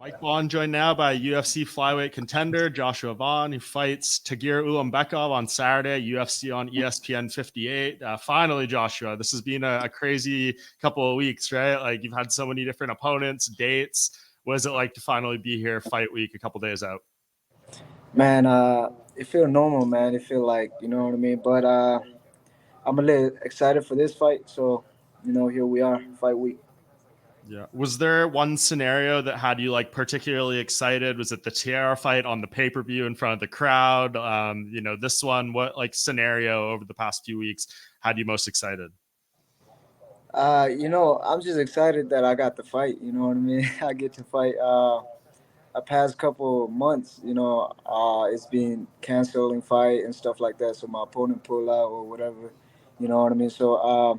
Mike Bohn joined now by UFC flyweight contender Joshua Bohn, who fights Tagir Ulanbekov on Saturday, UFC on ESPN 58. Finally, Joshua, this has been a crazy couple of weeks, right? Like you've had so many different opponents, dates. What is it like to finally be here fight week a couple days out? Man, it feel normal, man. It feel like, you know what I mean? But I'm a little excited for this fight. So, here we are, fight week. Yeah. Was there one scenario that had you like particularly excited? Was it the Tiara fight on the pay-per-view in front of the crowd? This one, what like scenario over the past few weeks had you most excited? I'm just excited that I got the fight. You know what I mean? I get to fight. A past couple months, it's been canceling fight and stuff like that. So my opponent pull out or whatever. You know what I mean? So,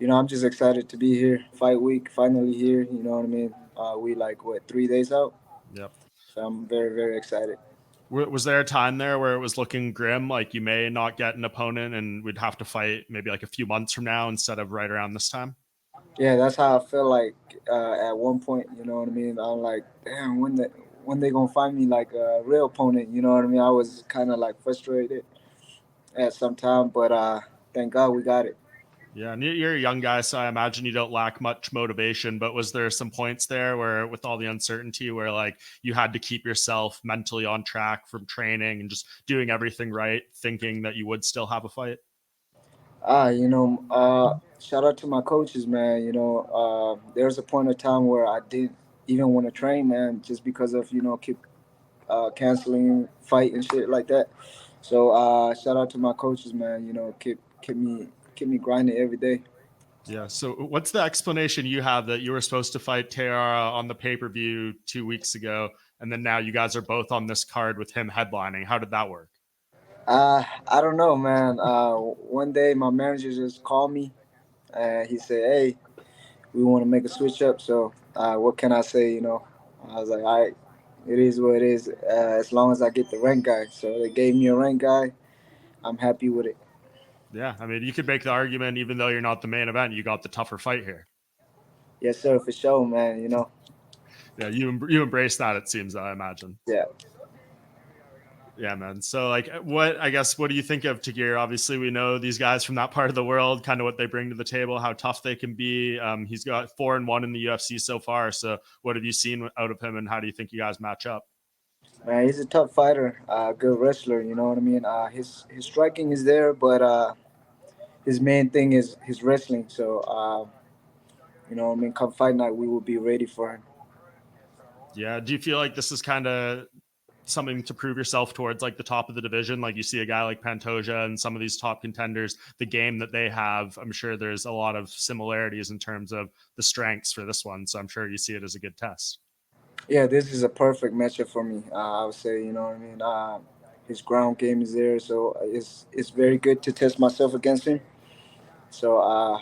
I'm just excited to be here. Fight week, finally here. You know what I mean? We like, 3 days out? Yep. So I'm very, very excited. Was there a time there where it was looking grim, like you may not get an opponent and we'd have to fight maybe like a few months from now instead of right around this time? Yeah, that's how I feel like at one point. You know what I mean? I'm like, damn, when they gonna find me like a real opponent? You know what I mean? I was kind of like frustrated at some time, but thank God we got it. Yeah, and you're a young guy, so I imagine you don't lack much motivation. But was there some points there where, with all the uncertainty, where like you had to keep yourself mentally on track from training and just doing everything right, thinking that you would still have a fight? Shout out to my coaches, man. There's a point of time where I did even want to train, man, just because of keep canceling fight and shit like that. So shout out to my coaches, man. Keep me grinding every day. Yeah. So, what's the explanation you have that you were supposed to fight Teara on the pay per view 2 weeks ago, and then now you guys are both on this card with him headlining? How did that work? I don't know, man. One day my manager just called me and he said, "Hey, we want to make a switch up." So what can I say? I was like, "All right, it is what it is. As long as I get the rank guy." So they gave me a rank guy. I'm happy with it. Yeah, I mean, you could make the argument, even though you're not the main event, you got the tougher fight here. Yes, sir, for sure, man. Yeah, you embrace that. It seems, I imagine. Yeah. Yeah, man. So, like, what do you think of Tagir? Obviously, we know these guys from that part of the world, kind of what they bring to the table, how tough they can be. He's got 4-1 in the UFC so far. So, what have you seen out of him, and how do you think you guys match up? Man, he's a tough fighter, good wrestler. You know what I mean. His striking is there, but his main thing is his wrestling. So what I mean. Come fight night, we will be ready for him. Yeah. Do you feel like this is kind of something to prove yourself towards like the top of the division? Like you see a guy like Pantoja and some of these top contenders, the game that they have, I'm sure there's a lot of similarities in terms of the strengths for this one. So I'm sure you see it as a good test. Yeah, this is a perfect matchup for me. I would say, you know what I mean. His ground game is there, so it's very good to test myself against him. So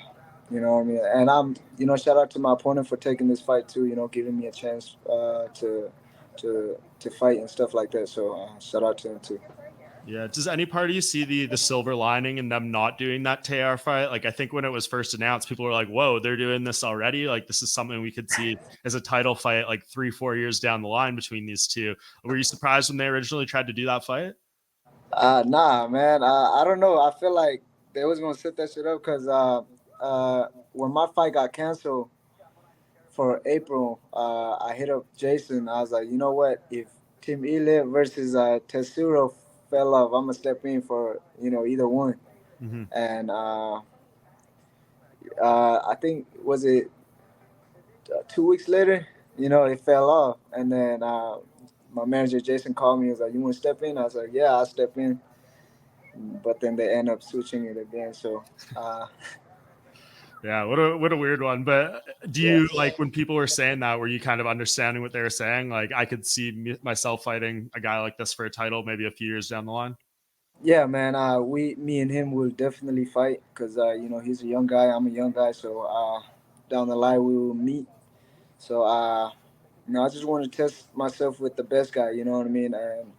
you know what I mean. And shout out to my opponent for taking this fight too. Giving me a chance to fight and stuff like that. So shout out to him too. Yeah. Does any part of you see the silver lining in them not doing that TR fight? Like I think when it was first announced, people were like, "Whoa, they're doing this already! Like this is something we could see as a title fight like 3-4 years down the line between these two." Were you surprised when they originally tried to do that fight? Nah, man. I don't know. I feel like they was gonna set that shit up because when my fight got canceled for April, I hit up Jason. I was like, you know what? If Team Elite versus Tessuro fell off, I'm gonna step in for either one. Mm-hmm. And I think was it 2 weeks later, it fell off. And then my manager Jason called me. He was like, "You want to step in?" I was like, "Yeah, I'll step in." But then they end up switching it again. So Yeah, what a weird one. But do yeah. you like when people were saying that? Were you kind of understanding what they were saying? Like I could see myself fighting a guy like this for a title, maybe a few years down the line. Yeah, man. Me and him will definitely fight because he's a young guy. I'm a young guy, so down the line we will meet. So I just want to test myself with the best guy. You know what I mean? And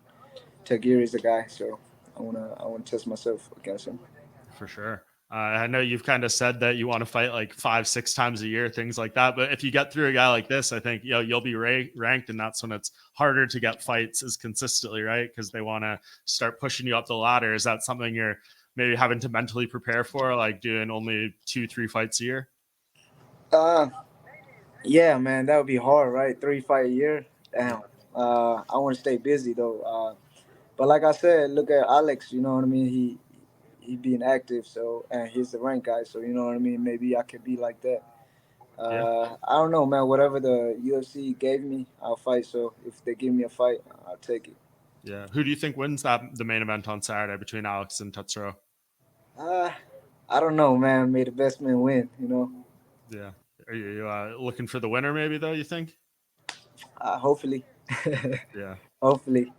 Tagir is the guy, so I wanna test myself against him. For sure. I know you've kind of said that you want to fight like 5-6 times a year, things like that. But if you get through a guy like this, I think you'll be ranked, and that's when it's harder to get fights as consistently, right? Because they want to start pushing you up the ladder. Is that something you're maybe having to mentally prepare for, like doing only 2-3 fights a year? Yeah, man, that would be hard, right? 3 fight a year. Damn. I want to stay busy though. But like I said, look at Alex. You know what I mean? He being active, so and he's the rank guy. So you know what I mean? Maybe I could be like that. Yeah. I don't know, man. Whatever the UFC gave me, I'll fight. So if they give me a fight, I'll take it. Yeah. Who do you think wins the main event on Saturday between Alex and Tatsuro? Uh, I don't know, man. May the best man win. You know. Yeah. Are you looking for the winner, maybe, though, you think? Hopefully. Yeah. Hopefully.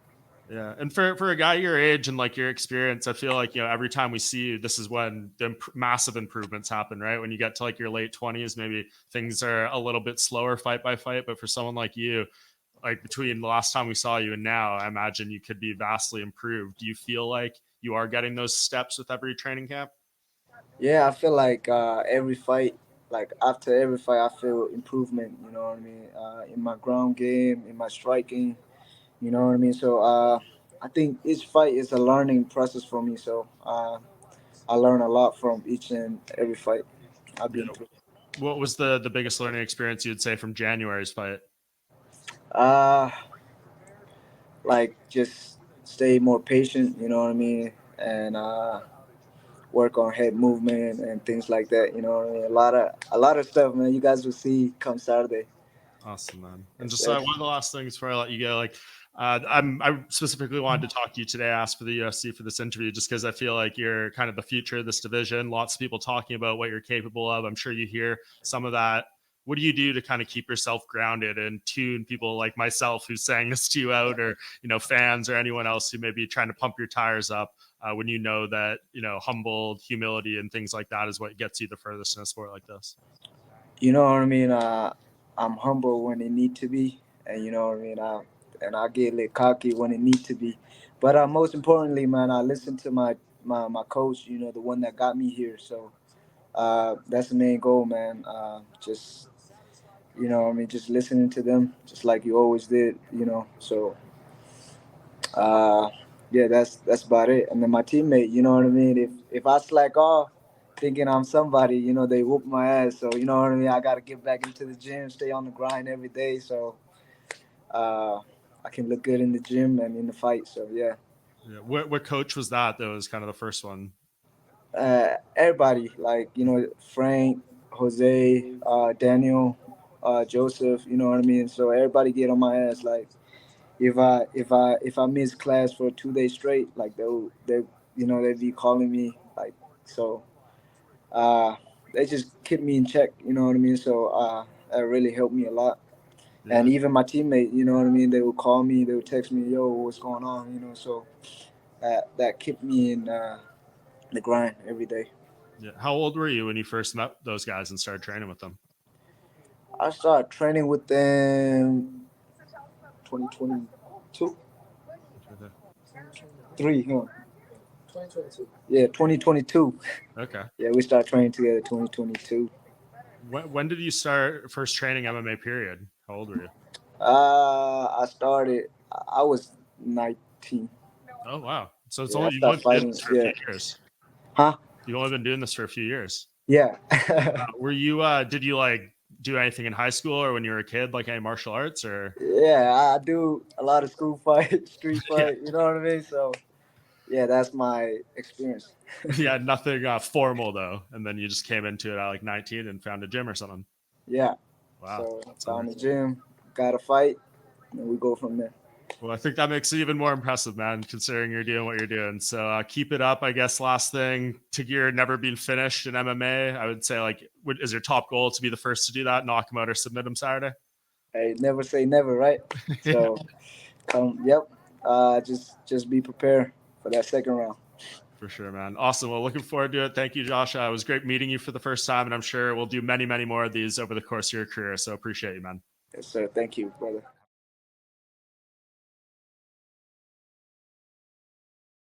Yeah. And for a guy your age and like your experience, I feel like, every time we see you, this is when the massive improvements happen, right? When you get to like your late 20s, maybe things are a little bit slower fight by fight. But for someone like you, like between the last time we saw you and now, I imagine you could be vastly improved. Do you feel like you are getting those steps with every training camp? Yeah, I feel like every fight, like after every fight, I feel improvement. You know what I mean? In my ground game, in my striking. You know what I mean? So I think each fight is a learning process for me. So I learn a lot from each and every fight. I've Yeah. been through. What was the biggest learning experience you'd say from January's fight? Uh, like just stay more patient. You know what I mean? And work on head movement and things like that. You know what I mean? A lot of stuff, man. You guys will see come Saturday. Awesome, man. And Yes, just sir. one of the last things before I let you go, like I specifically wanted to talk to you today, ask for the UFC for this interview, just because I feel like you're kind of the future of this division. Lots of people talking about what you're capable of. I'm sure you hear some of that. What do you do to kind of keep yourself grounded and tune people like myself who's saying this to you out, or fans or anyone else who may be trying to pump your tires up when you know that humbled humility and things like that is what gets you the furthest in a sport like this? You know what I mean? I'm humble when it need to be, and you know what I mean. I get a little cocky when it need to be, but most importantly, man, I listen to my coach. You know, the one that got me here. So that's the main goal, man. Just you know, what I mean, just listening to them, just like you always did. You know, so uh, yeah, that's about it. And then my teammate, you know what I mean. If I slack off, thinking I'm somebody, you know, they whoop my ass. So you know what I mean. I gotta get back into the gym, stay on the grind every day, so uh, I can look good in the gym and in the fight. So yeah, Yeah. What coach was that? That was kind of the first one. everybody like Frank, Jose, Daniel, Joseph. You know what I mean. So everybody get on my ass like. If I miss class for 2 days straight, like they'd be calling me like so. Uh, they just keep me in check. You know what I mean. So that really helped me a lot. And Yeah. even my teammate, you know what I mean. They would call me. They would text me, "Yo, what's going on?" You know. So that kept me in the grind every day. Yeah. How old were you when you first met those guys and started training with them? I started training with them 2022, three, huh? Yeah, 2022. Okay. Yeah, we started training together 2022. When did you start first training MMA period? How old were you? I started. I was 19. Oh, wow. So Yeah, I you've only started been doing fighting. this for a few Yeah. years. Huh? You've only been doing this for a few years. Yeah. Were you did you like do anything in high school or when you were a kid, like any martial arts or Yeah, I do a lot of school fight, street yeah. fight. You know what I mean? So yeah, that's my experience. Yeah, nothing formal though. And then you just came into it at like 19 and found a gym or something. Yeah. Wow. So That's found the amazing. gym, got a fight, and we go from there. Well, I think that makes it even more impressive, man, considering you're doing what you're doing. So keep it up. I guess last thing, Tagir never been finished in MMA. I would say, like, is your top goal to be the first to do that, knock him out or submit him Saturday? Hey, never say never, right? Yeah, So yep. Just be prepared for that second round. for sure, man. Awesome. Well, looking forward to it. Thank you, Josh. It was great meeting you for the first time, and I'm sure we'll do many, many more of these over the course of your career. So appreciate you, man. Yes, sir. Thank you, brother.